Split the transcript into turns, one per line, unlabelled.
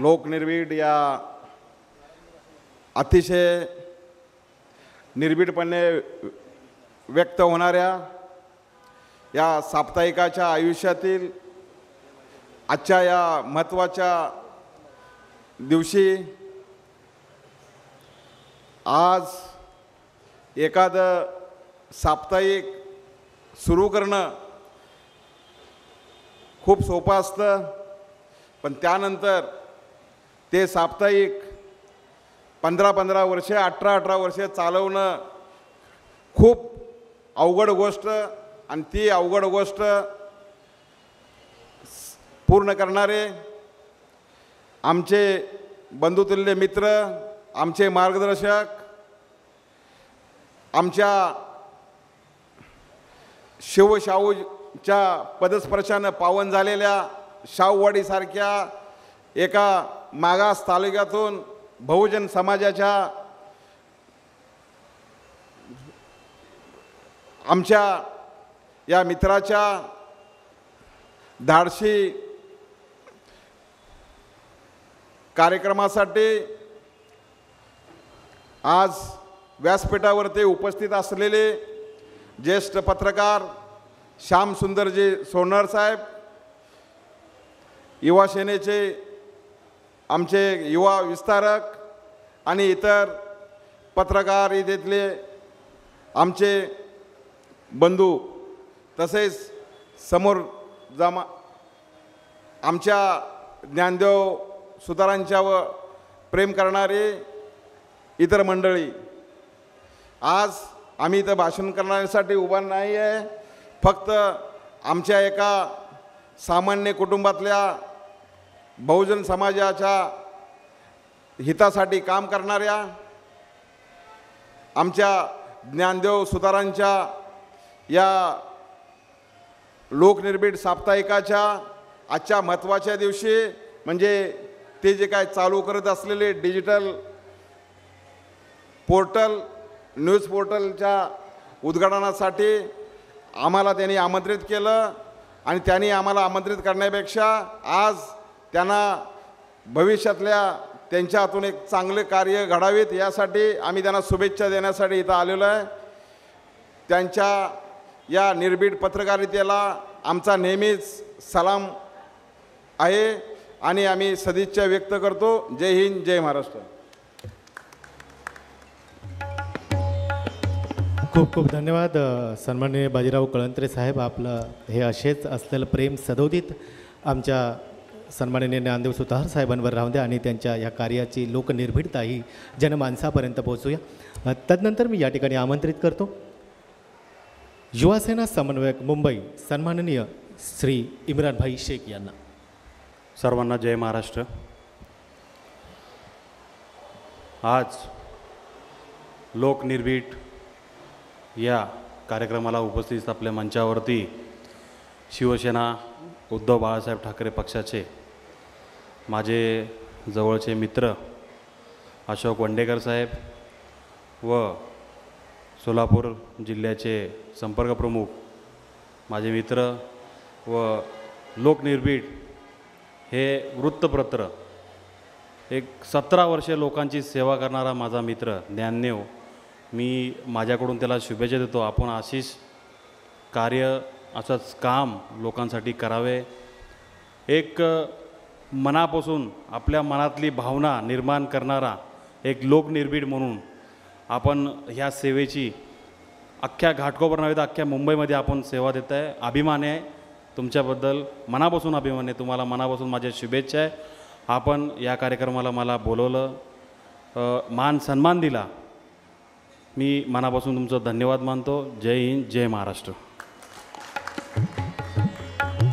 लोकनिर्भीड या अतिशय निर्भीडपणे व्यक्त होणाऱ्या या साप्ताहिकाच्या आयुष्यातील आजच्या या महत्त्वाच्या दिवशी आज एखादं साप्ताहिक सुरू करणं खूप सोपं असतं, पण त्यानंतर ते साप्ताहिक 15-15 वर्षे 18-18 वर्षे चालवणं खूप अवघड गोष्ट, आणि ती अवघड गोष्ट पूर्ण करणारे आमचे बंधुतुल्य मित्र, आमचे मार्गदर्शक, आमच्या शिवशाहूच्या पदस्पर्शानं पावन झालेल्या शाहूवाडीसारख्या एका मागास तालुक्यातून बहुजन समाजाच्या आमच्या या मित्राच्या धाडसी कार्यक्रमासाठी आज व्यासपीठावरती उपस्थित असलेले ज्येष्ठ पत्रकार श्यामसुंदरजी सोनर साहेब, युवा सेनेचे आमचे युवा विस्तारक आणि इतर पत्रकार इथले आमचे बंधू, तसेच समोर आमच्या ज्ञानदेव सुतारांच्यावर प्रेम करणारे इतर मंडळी, आज आम्ही इथं भाषण करण्यासाठी उभा नाही आहे. फक्त आमच्या एका सामान्य कुटुंबातल्या बहुजन समाजाच्या हितासाठी काम करणाऱ्या आमच्या ज्ञानदेव सुतारांच्या या लोकनिर्भीड साप्ताहिकाच्या आजच्या महत्त्वाच्या दिवशी, म्हणजे ते जे काय चालू करत असलेले डिजिटल पोर्टल, न्यूज पोर्टलच्या उद्घाटनासाठी आम्हाला त्यांनी आमंत्रित केलं, आणि त्यांनी आम्हाला आमंत्रित करण्यापेक्षा आज त्यांना भविष्यातल्या त्यांच्या हातून एक चांगले कार्य घडावेत यासाठी आम्ही त्यांना शुभेच्छा देण्यासाठी इथं आलेलो आहे. त्यांच्या या निर्भीड पत्रकारितेला आमचा नेहमीच सलाम आहे आणि आम्ही सदिच्छा व्यक्त करतो. जय हिंद, जय महाराष्ट्र.
खूप खूप धन्यवाद सन्माननीय बाजीराव कळंत्रे साहेब. आपलं हे असेच असलेलं प्रेम सदोदित आमच्या सन्माननीय ज्ञानदेव सुतार साहेबांवर राहून द्या, आणि त्यांच्या या कार्याची लोकनिर्भीडता ही जनमानसापर्यंत पोहोचूया. तदनंतर मी या ठिकाणी आमंत्रित करतो युवासेना समन्वयक मुंबई सन्माननीय श्री इम्रानभाई शेख यांना.
सर्वांना जय महाराष्ट्र. आज लोकनिर्भीड या कार्यक्रमाला उपस्थित आपल्या मंचावरती शिवसेना उद्धव बाळासाहेब ठाकरे पक्षाचे माझे जवळचे मित्र अशोक वंडेकर साहेब व सोलापूर जिल्ह्याचे संपर्क प्रमुख माझे मित्र व लोकनिर्भीड हे वृत्तपत्र एक 17 वर्षे लोकांची सेवा करणारा माझा मित्र ज्ञानदेव, मी माझ्याकडून त्याला शुभेच्छा देतो. आपण अशीच कार्य, असंच काम लोकांसाठी करावे. एक मनापासून आपल्या मनातली भावना निर्माण करणारा एक लोकनिर्भीड म्हणून आपण ह्या सेवेची अख्ख्या घाटकोपर नव्हे तर अख्ख्या मुंबईमध्ये आपण सेवा देत आहे. अभिमान आहे तुमच्याबद्दल, मनापासून अभिमान आहे. तुम्हाला मनापासून माझ्या शुभेच्छा आहे. आपण या कार्यक्रमाला मला बोलवलं, मान सन्मान दिला, मी मनापासून तुमचं धन्यवाद मानतो. जय हिंद, जय महाराष्ट्र.